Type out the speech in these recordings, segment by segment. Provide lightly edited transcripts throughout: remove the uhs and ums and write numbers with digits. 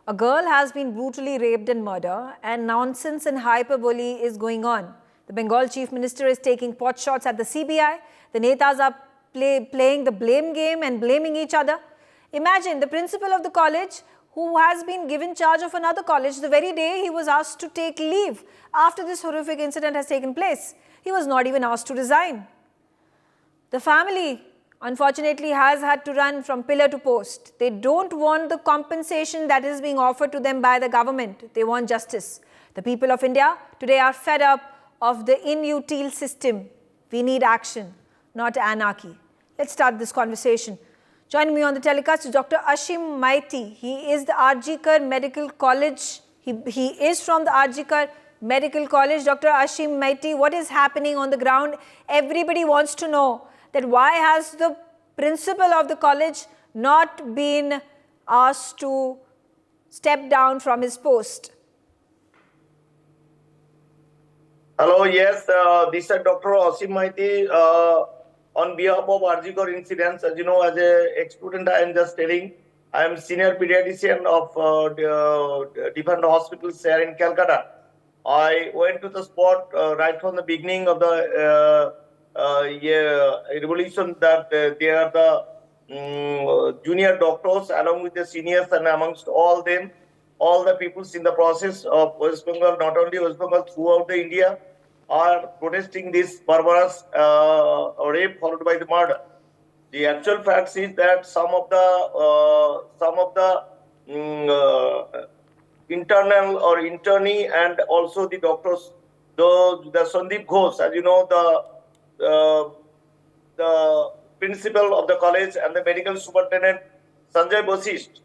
A girl has been brutally raped and murdered, and nonsense and hyperbole is going on. The Bengal Chief Minister is taking pot shots at the CBI. The Netas are playing the blame game and blaming each other. Imagine the principal of the college, who has been given charge of another college, the very day he was asked to take leave after this horrific incident has taken place. He was not even asked to resign. The family, unfortunately, has had to run from pillar to post. They don't want the compensation that is being offered to them by the government. They want justice. The people of India today are fed up of the inutile system. We need action, not anarchy. Let's start this conversation. Joining me on the telecast is Dr. Ashim Maiti. He is the RG Medical College. He is from the RG Medical College. Dr. Ashim Maiti, what is happening on the ground? Everybody wants to know that why has the principal of the college not been asked to step down from his post? Hello, yes, this is Dr. Ashim Maiti. On behalf of RG incidents, as you know, as a ex-student, I am just telling, I am senior pediatrician of different hospitals here in Kolkata. I went to the spot right from the beginning of the revolution that they are the junior doctors along with the seniors, and amongst all them, all the peoples in the process of West Bengal, not only West Bengal, throughout the India, are protesting this barbarous rape followed by the murder. The actual fact is that some of the internal or internee and also the doctors, the Sandeep Ghosh, as you know, the principal of the college and the medical superintendent Sanjay Basist,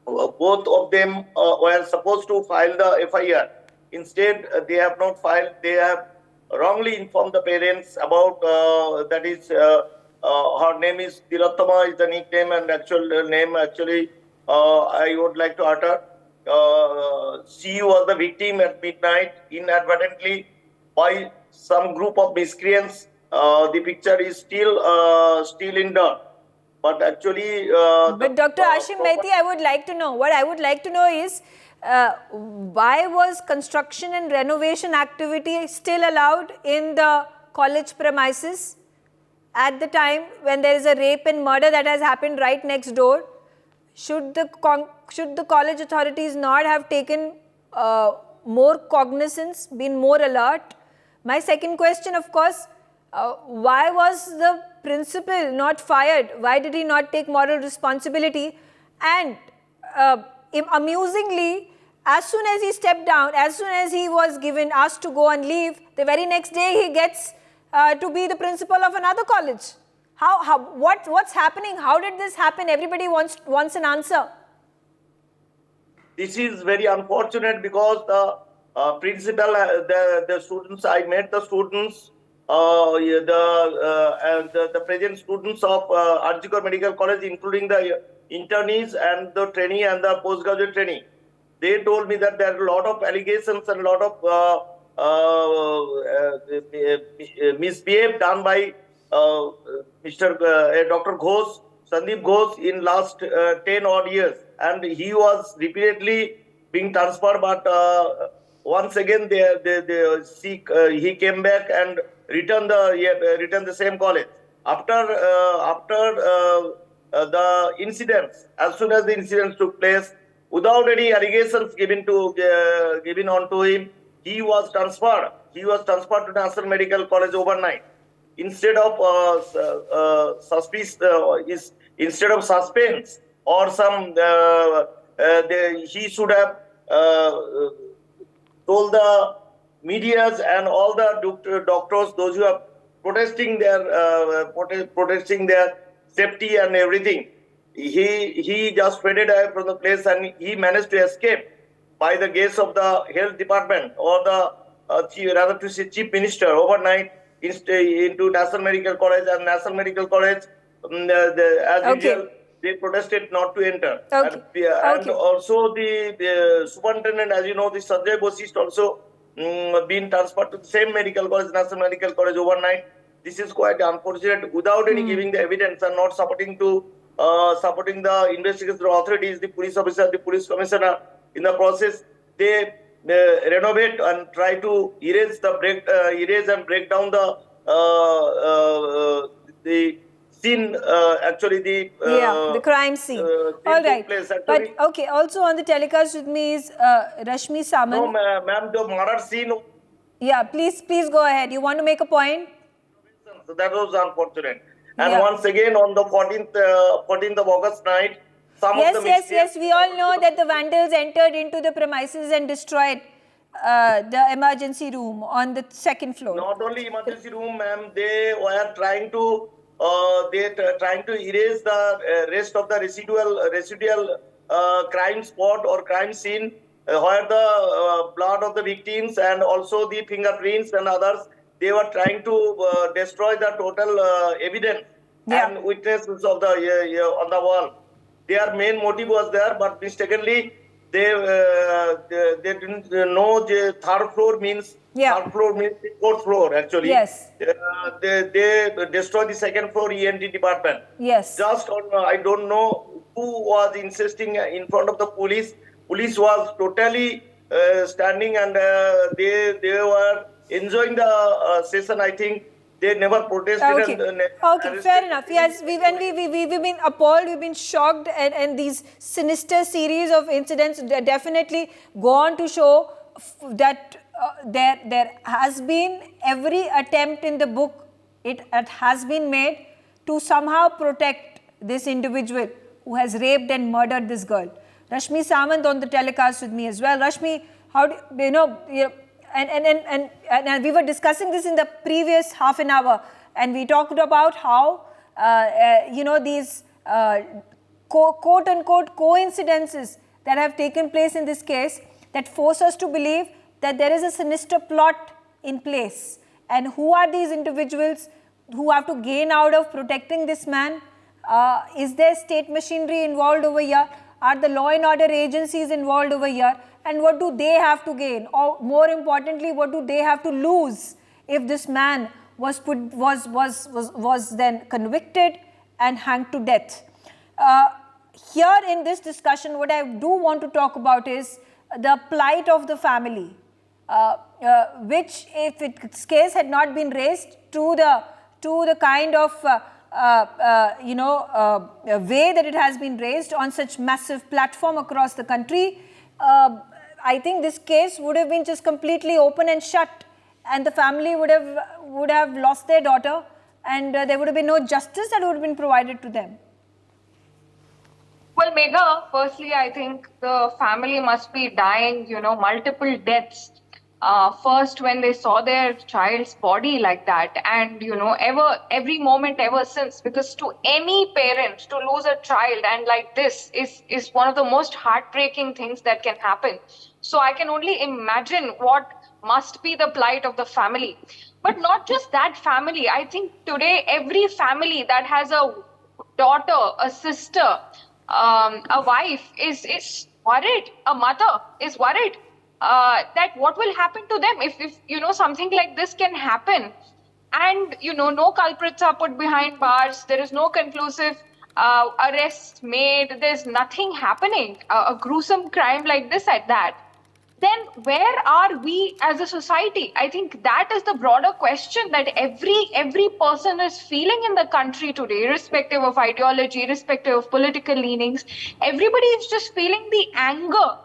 both of them were supposed to file the FIR. Instead, they have not filed. They have wrongly informed the parents about that is her name is Tilottama is the nickname, and actual name actually I would like to utter. She was the victim at midnight inadvertently by some group of miscreants. The picture is still in dirt. But actually, but Dr. Ashim Maiti, I would like to know. What I would like to know is, why was construction and renovation activity still allowed in the college premises at the time when there is a rape and murder that has happened right next door? Should the college authorities not have taken more cognizance, been more alert? My second question, of course, why was the principal not fired? Why did he not take moral responsibility? And amusingly, as soon as he stepped down, as soon as he was asked to go on leave, the very next day he gets to be the principal of another college. What's happening? How did this happen? Everybody wants an answer. This is very unfortunate because the principal, the students, I met the students, the present students of RG Medical College, including the internees and the trainee and the postgraduate trainee. They told me that there are a lot of allegations and a lot of misbehave done by Dr. Ghosh, Sandeep Ghosh in last 10 odd years, and he was repeatedly being transferred. But once again, he came back and returned the same college after the incidents. As soon as the incidents took place, without any allegations given on to him, he was transferred. He was transferred to National Medical College overnight. Instead of suspense or some, he should have told the medias and all the doctors, those who are protesting their safety and everything. He just faded away from the place, and he managed to escape by the gaze of the health department or the Chief Minister overnight into National Medical College. And National Medical College, as usual, they protested not to enter. Okay. And also the superintendent, as you know, the Sanjay Basist also been transferred to the same medical college, National Medical College overnight. This is quite unfortunate, without any giving the evidence and not supporting to supporting the investigation authorities, the police officer, the police commissioner. In the process, they renovate and try to erase and break down the scene. Actually, the crime scene. All scene took right. place. But Actually, okay, also on the telecast with me is Rashmi no, Samant. ma'am, the murder scene. Yeah, please go ahead. You want to make a point? So that was unfortunate. And Yeah. once again, on the 14th of August night, some of the Yes. We all know that the vandals entered into the premises and destroyed the emergency room on the second floor. Not only emergency room, ma'am, they were trying to trying to erase the rest of the residual crime spot or crime scene where the blood of the victims and also the fingerprints and others. They were trying to destroy the total evidence and witnesses of the on the wall. Their main motive was there, but mistakenly they didn't know the third floor means third floor means the fourth floor actually. Yes. They destroyed the second floor ENT department. Yes. Just on I don't know who was insisting in front of the police. Police was totally standing and they were enjoying the session. I think they never protested. Okay. And, Okay, fair enough. Yes, we've been appalled, we've been shocked, and these sinister series of incidents definitely go on to show that there has been every attempt in the book, it has been made to somehow protect this individual who has raped and murdered this girl. Rashmi Samant on the telecast with me as well. Rashmi, how do you know? And we were discussing this in the previous half an hour, and we talked about how these quote unquote coincidences that have taken place in this case that force us to believe that there is a sinister plot in place. And who are these individuals who have to gain out of protecting this man? Is there state machinery involved over here? Are the law and order agencies involved over here? And what do they have to gain? Or more importantly, what do they have to lose if this man was then convicted and hanged to death? Here in this discussion, what I do want to talk about is the plight of the family, which, if its case had not been raised to the kind of way that it has been raised on such massive platform across the country, I think this case would have been just completely open and shut, and the family would have lost their daughter, and there would have been no justice that would have been provided to them. Well, Megha, firstly, I think the family must be dying, multiple deaths. First, when they saw their child's body like that, and every moment ever since, because to any parent to lose a child and like this is one of the most heartbreaking things that can happen. So I can only imagine what must be the plight of the family. But not just that family. I think today every family that has a daughter, a sister, a wife is worried, a mother is worried that what will happen to them if something like this can happen, and no culprits are put behind bars, there is no conclusive arrests made, there's nothing happening, a gruesome crime like this at that. Then where are we as a society? I think that is the broader question that every person is feeling in the country today, irrespective of ideology, irrespective of political leanings. Everybody is just feeling the anger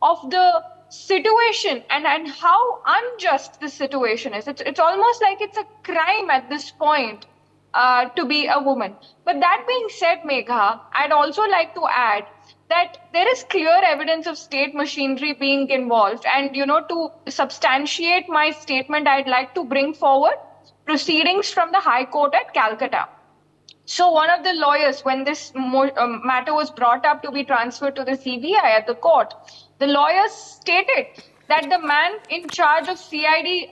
of the situation and how unjust this situation is. It's almost like it's a crime at this point to be a woman. But that being said, Megha, I'd also like to add that there is clear evidence of state machinery being involved. And, to substantiate my statement, I'd like to bring forward proceedings from the High Court at Calcutta. So one of the lawyers, when this matter was brought up to be transferred to the CBI at the court, the lawyers stated that the man in charge of CID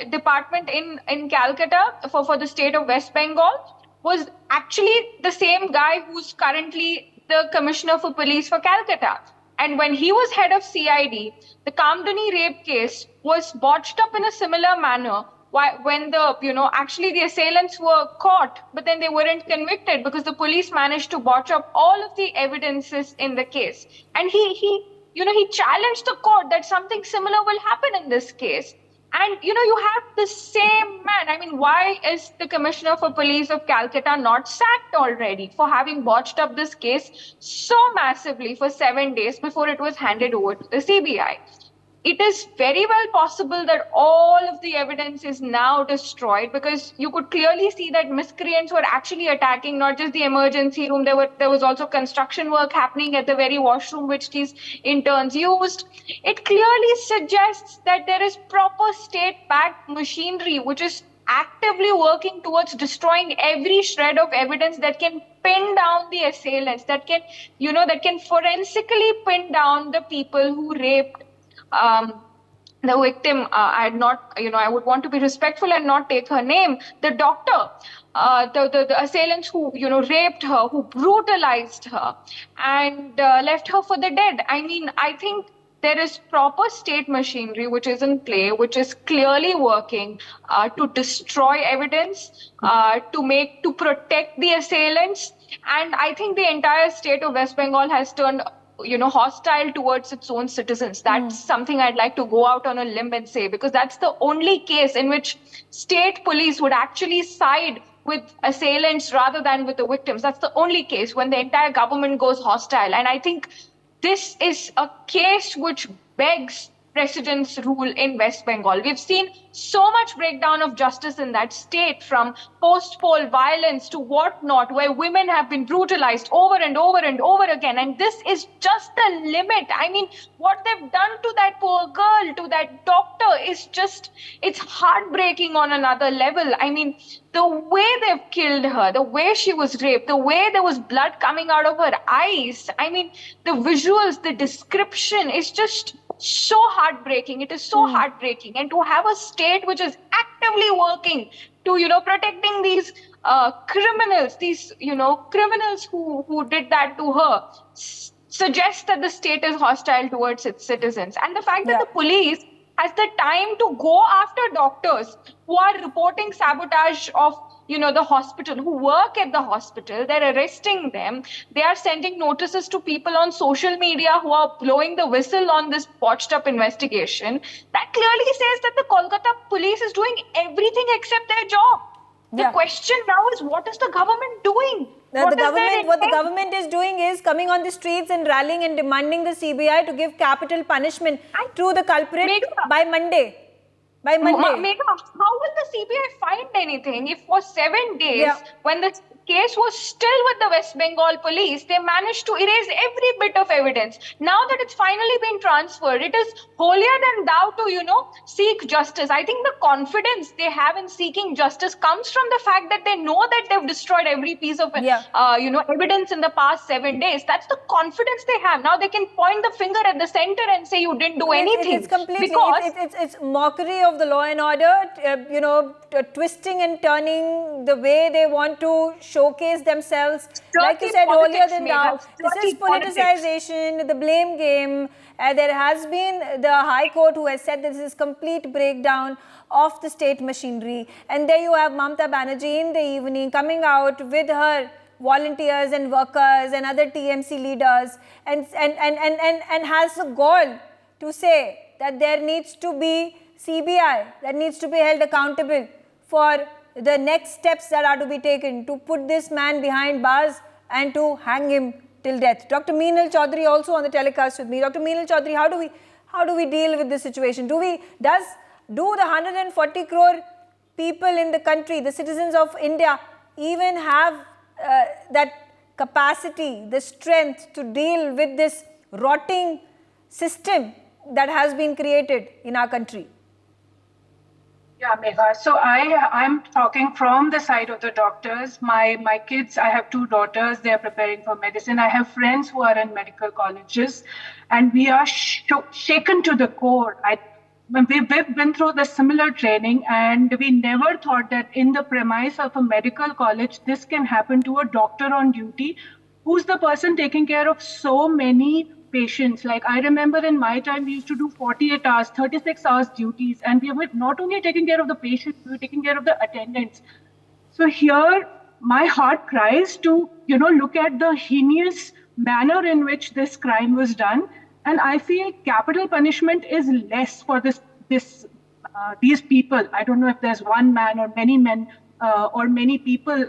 department in Calcutta for the state of West Bengal was actually the same guy who's currently the Commissioner for Police for Calcutta. And when he was head of CID, the Kamdani rape case was botched up in a similar manner when actually the assailants were caught, but then they weren't convicted because the police managed to botch up all of the evidences in the case. And he challenged the court that something similar will happen in this case. And you have the same man. I mean, why is the Commissioner for Police of Calcutta not sacked already for having botched up this case so massively for 7 days before it was handed over to the CBI? It is very well possible that all of the evidence is now destroyed, because you could clearly see that miscreants were actually attacking not just the emergency room. There was also construction work happening at the very washroom which these interns used. It clearly suggests that there is proper state-backed machinery which is actively working towards destroying every shred of evidence that can pin down the assailants, that can forensically pin down the people who raped the victim. I would want to be respectful and not take her name. The doctor, the assailants who, raped her, who brutalized her and left her for the dead. I mean, I think there is proper state machinery which is in play, which is clearly working to destroy evidence, to protect the assailants. And I think the entire state of West Bengal has turned hostile towards its own citizens. That's something I'd like to go out on a limb and say, because that's the only case in which state police would actually side with assailants rather than with the victims. That's the only case when the entire government goes hostile. And I think this is a case which begs precedence rule in West Bengal. We've seen so much breakdown of justice in that state, from post-poll violence to whatnot, where women have been brutalized over and over and over again. And this is just the limit. I mean, what they've done to that poor girl, to that doctor, is just, it's heartbreaking on another level. I mean, the way they've killed her, the way she was raped, the way there was blood coming out of her eyes. I mean, the visuals, the description is just so heartbreaking. It is so heartbreaking. And to have a state which is actively working to, protecting these criminals, criminals who did that to her, suggests that the state is hostile towards its citizens. And the fact that the police has the time to go after doctors who are reporting sabotage of the hospital, who work at the hospital, they're arresting them. They are sending notices to people on social media who are blowing the whistle on this botched up investigation. That clearly says that the Kolkata police is doing everything except their job. The question now is, what is the government doing? What the government is doing is coming on the streets and rallying and demanding the CBI to give capital punishment to the culprit by Monday. By Monday. Megha, how will the CBI find anything if for 7 days, when the case was still with the West Bengal police, they managed to erase every bit of evidence? Now that it's finally been transferred, it is holier than thou to, seek justice. I think the confidence they have in seeking justice comes from the fact that they know that they've destroyed every piece of, evidence in the past 7 days. That's the confidence they have. Now they can point the finger at the center and say you didn't do anything. It's completely, it's mockery of the law and order, twisting and turning the way they want to showcase themselves. Like you said earlier, this is politicization, the blame game. There has been the High Court who has said this is complete breakdown of the state machinery. And there you have Mamata Banerjee in the evening coming out with her volunteers and workers and other TMC leaders and has the gall to say that there needs to be CBI that needs to be held accountable for the next steps that are to be taken to put this man behind bars and to hang him till death. Dr. Meenal Chaudhary also on the telecast with me. Dr. Meenal Chaudhary, how do we deal with this situation? Do the 140 crore people in the country, the citizens of India, even have that capacity, the strength to deal with this rotting system that has been created in our country? Yeah, Megha. So I'm talking from the side of the doctors. My kids, I have 2 daughters, they're preparing for medicine. I have friends who are in medical colleges, and we are shaken to the core. We've been through the similar training, and we never thought that in the premise of a medical college, this can happen to a doctor on duty, who's the person taking care of so many patients. Like I remember in my time, we used to do 48 hours, 36 hours duties, and we were not only taking care of the patients, we were taking care of the attendants. So here, my heart cries to, look at the heinous manner in which this crime was done. And I feel capital punishment is less for these people. I don't know if there's one man or many men or many people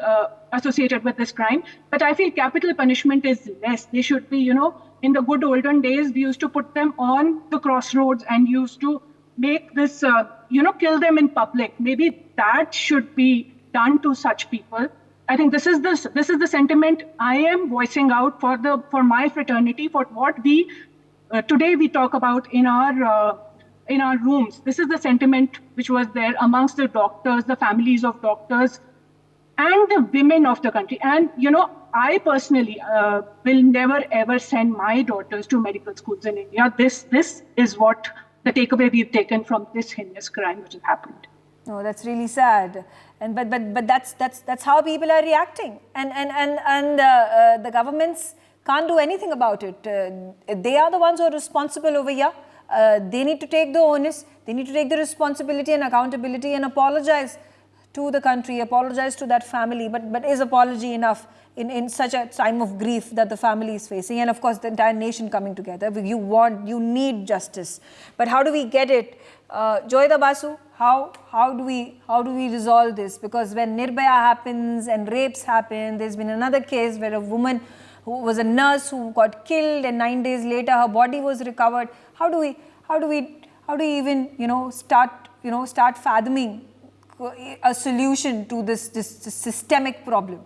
associated with this crime, but I feel capital punishment is less. They should be, in the good olden days, we used to put them on the crossroads and used to make this, kill them in public. Maybe that should be done to such people. I think this is the sentiment I am voicing out for my fraternity, for what we today we talk about in our rooms. This is the sentiment which was there amongst the doctors, the families of doctors, and the women of the country. And I personally will never ever send my daughters to medical schools in India. This is what the takeaway we've taken from this heinous crime which has happened. No, that's really sad, and but that's how people are reacting, and the governments can't do anything about it. They are the ones who are responsible over here. They need to take the onus, they need to take the responsibility and accountability and apologize to the country, apologize to that family. But is apology enough in such a time of grief that the family is facing, and of course the entire nation coming together? You need justice, but how do we get it? Joyda Basu, how do we resolve this? Because when Nirbhaya happens and rapes happen, there's been another case where a woman who was a nurse who got killed, and 9 days later her body was recovered. How do we even start fathoming a solution to this systemic problem?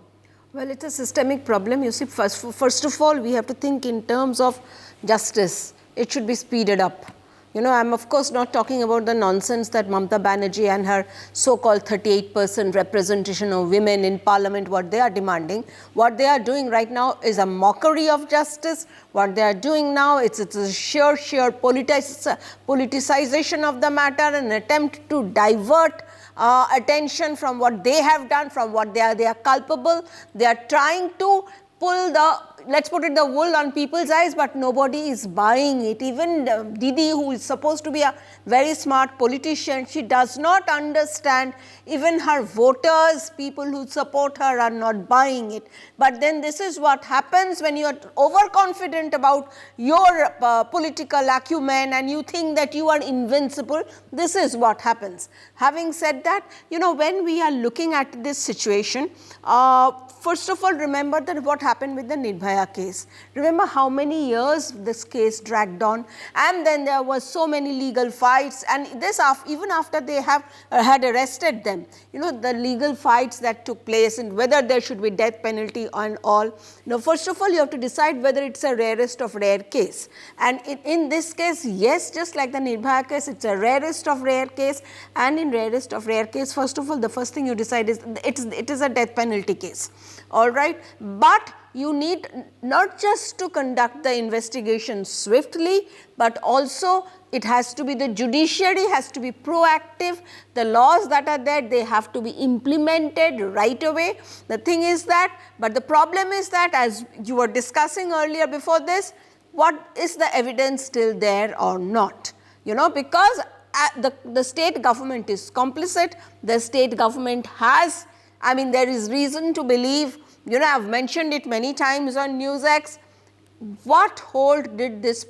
Well, it's a systemic problem. You see, first of all, we have to think in terms of justice. It should be speeded up. I'm of course not talking about the nonsense that Mamata Banerjee and her so-called 38% representation of women in parliament, what they are demanding. What they are doing right now is a mockery of justice. What they are doing now, it's a sheer politicization of the matter, an attempt to divert attention from what they have done, from what they are culpable. They are trying to pull the wool on people's eyes, but nobody is buying it. Even Didi, who is supposed to be a very smart politician, she does not understand. Even her voters, people who support her, are not buying it. But then this is what happens when you are overconfident about your political acumen and you think that you are invincible. This is what happens. Having said that, when we are looking at this situation, first of all, remember that what happened with the Nirbhaya case. Remember how many years this case dragged on, and then there was so many legal fights, and this even after they had arrested them. The legal fights that took place and whether there should be death penalty and all. First of all, you have to decide whether it's a rarest of rare case. And in this case, yes, just like the Nirbhaya case, it's a rarest of rare case. And in rarest of rare case, first of all, the first thing you decide is it is a death penalty case. All right, but you need not just to conduct the investigation swiftly, but also it has to be, the judiciary has to be proactive. The laws that are there, they have to be implemented right away. The thing is that, but the problem is that, as you were discussing earlier before this, what is the evidence still there or not? Because the state government is complicit, the state government has, there is reason to believe, I've mentioned it many times on NewsX, what hold does this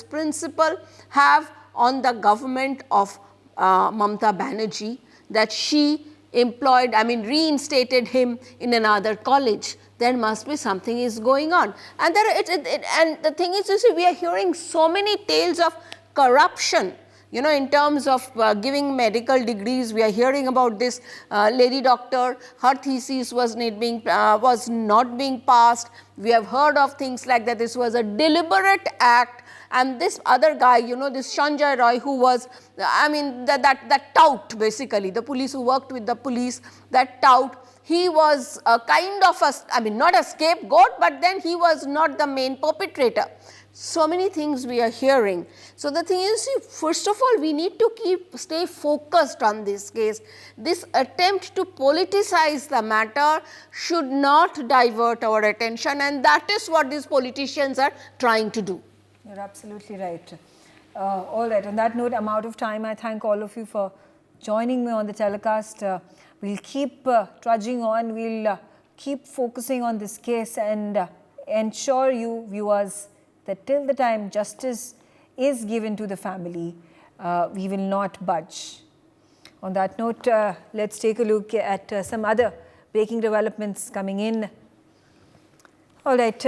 principle have on the government of Mamata Banerjee, that she reinstated him in another college? There must be something is going on. And and the thing is, we are hearing so many tales of corruption. In terms of giving medical degrees, we are hearing about this lady doctor, her thesis was not being passed. We have heard of things like that. This was a deliberate act. And this other guy, this Sanjay Roy, who was, that tout basically, the police who worked with the police, that tout, he was a kind of not a scapegoat, but then he was not the main perpetrator. So many things we are hearing. So the thing is, first of all, we need to stay focused on this case. This attempt to politicize the matter should not divert our attention, and that is what these politicians are trying to do. You're absolutely right. All right, on that note, I'm out of time. I thank all of you for joining me on the telecast. We'll keep trudging on. We'll keep focusing on this case and ensure you viewers that till the time justice is given to the family, we will not budge. On that note, let's take a look at some other breaking developments coming in. All right,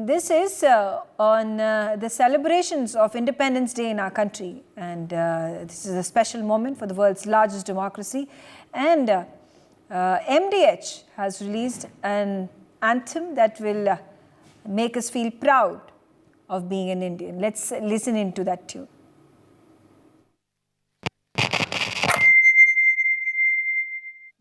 this is on the celebrations of Independence Day in our country, and this is a special moment for the world's largest democracy, and MDH has released an anthem that will make us feel proud of being an Indian. Let's listen into that tune.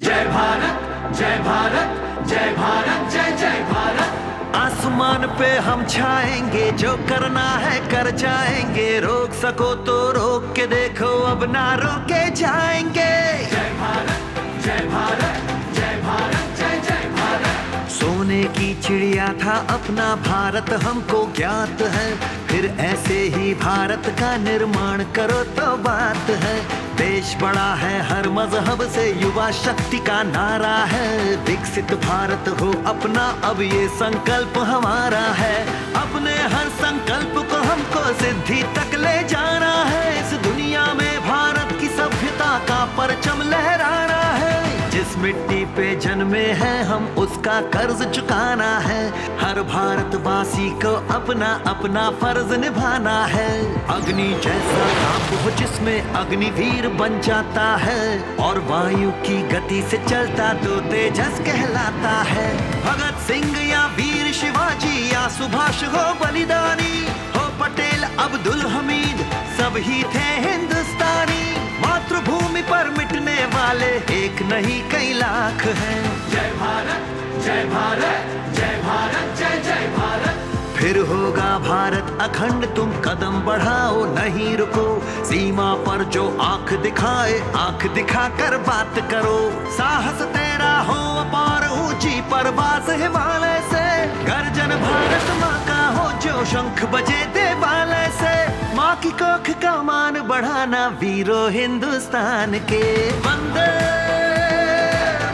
जय भारत जय भारत जय भारत जय जय भारत। आसमान पे हम छाएंगे, जो करना है कर जाएंगे, रोक सको तो रोक के देखो, अब ना रोके जाएंगे। जय भारत जय भारत जय भारत जय जय भारत। सोने की चिड़िया था अपना भारत हमको ज्ञात है, फिर ऐसे ही भारत का निर्माण करो तो बात है। देश बड़ा है हर मजहब से, युवा शक्ति का नारा है, विकसित भारत हो अपना अब ये संकल्प हमारा है। अपने हर संकल्प को हमको सिद्धि तक ले जाना है, इस दुनिया में भारत की सभ्यता का परचम लहराना है। जिस मिट्टी पे जन्मे हैं हम उसका कर्ज चुकाना है, हर भारतवासी को अपना अपना फर्ज निभाना है। अग्नि जैसा ताप हो जिसमें अग्निवीर बन जाता है, और वायु की गति से चलता तो तेजस कहलाता है। भगत सिंह या वीर शिवाजी या सुभाष हो बलिदानी, हो पटेल अब्दुल हमीद, सब ही थे हिंदुस्तानी। मातृभूमि पर मिटने वाले एक नहीं कई लाख हैं। जय भारत जय भारत जय भारत जय जय भारत। फिर होगा भारत अखंड, तुम कदम बढ़ाओ नहीं रुको, सीमा पर जो आंख दिखाए आंख दिखाकर बात करो। साहस तेरा हो अपार, ऊंची परवास हिमालय से, गर्जन भारत माँ का हो जो शंख बजे देवालय से। माँ की कोख का मान बढ़ाना वीरों हिंदुस्तान के। वंदे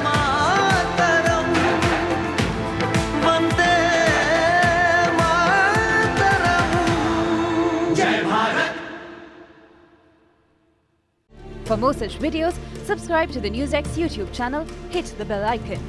मातरम वंदे मातरम। जय Bharat. For more such videos, subscribe to the NewsX YouTube channel, hit the bell icon.